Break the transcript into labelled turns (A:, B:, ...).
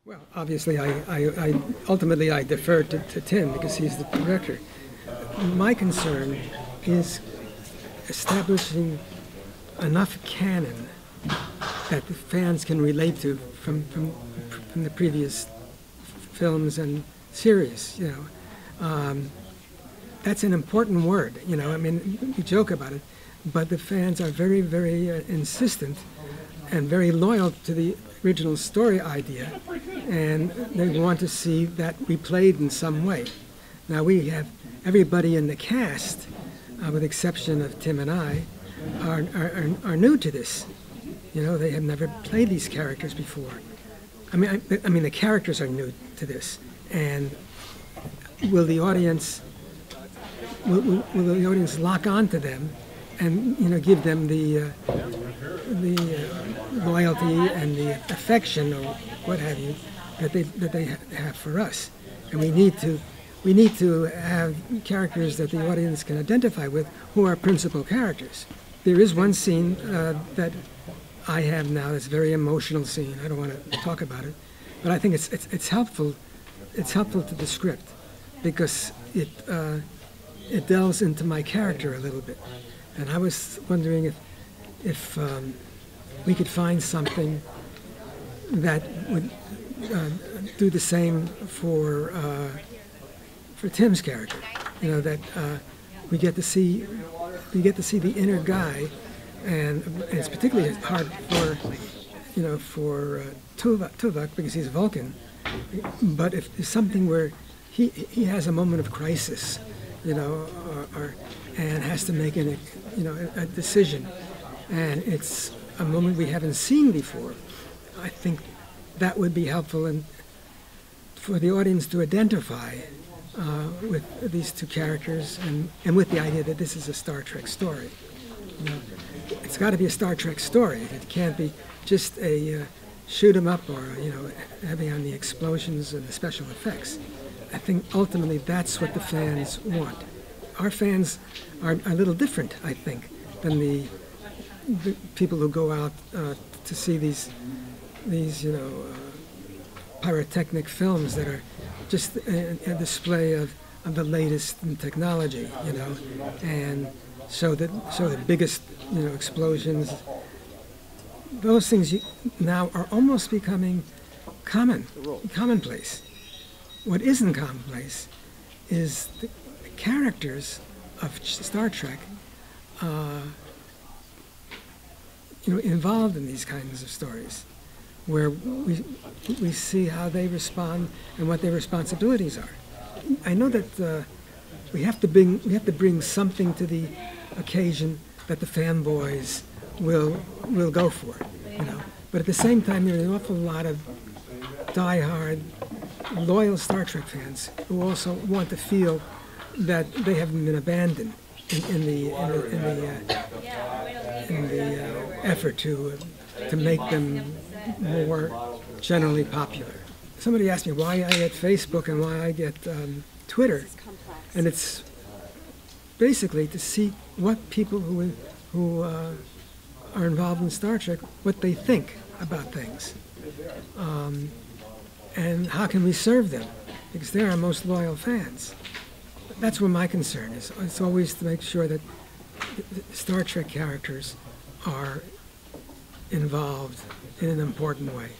A: Well, obviously, ultimately I defer to Tim because he's the director. My concern is establishing enough canon that the fans can relate to from the previous films and series. That's an important word. I mean, we joke about it, but the fans are very, very insistent and very loyal to the original story idea, and they want to see that replayed in some way. Now we have everybody in the cast, with the exception of Tim and I, are new to this. They have never played these characters before. I mean, the characters are new to this, and will the audience lock on to them, and give them the loyalty and the affection or what have you that they have for us? And we need to have characters that the audience can identify with, who are principal characters. There is one scene that I have now that's a very emotional scene. I don't want to talk about it, but I think it's helpful. It's helpful to the script because it delves into my character a little bit. And I was wondering if we could find something that would do the same for Tim's character. That we get to see the inner guy, and it's particularly hard for Tuvok because he's Vulcan. But if there's something where he has a moment of crisis, and has to make a decision, and it's a moment we haven't seen before, I think that would be helpful for the audience to identify with these two characters and with the idea that this is a Star Trek story. It's got to be a Star Trek story. It can't be just a shoot 'em up or heavy on the explosions and the special effects. I think ultimately that's what the fans want. Our fans are a little different, I think, than the people who go out to see these pyrotechnic films that are just a display of the latest in technology, and show the biggest explosions. Those things now are almost becoming commonplace. What isn't commonplace is the characters of Star Trek involved in these kinds of stories, where we see how they respond and what their responsibilities are. I know that we have to bring something to the occasion that the fanboys will go for, But at the same time, there are an awful lot of die-hard, loyal Star Trek fans who also want to feel that they haven't been abandoned in the effort to make them more generally popular. Somebody asked me why I get Facebook and why I get Twitter, and it's basically to see what people who are involved in Star Trek, what they think about things, and how can we serve them, because they're our most loyal fans. That's where my concern is. It's always to make sure that the Star Trek characters are involved in an important way.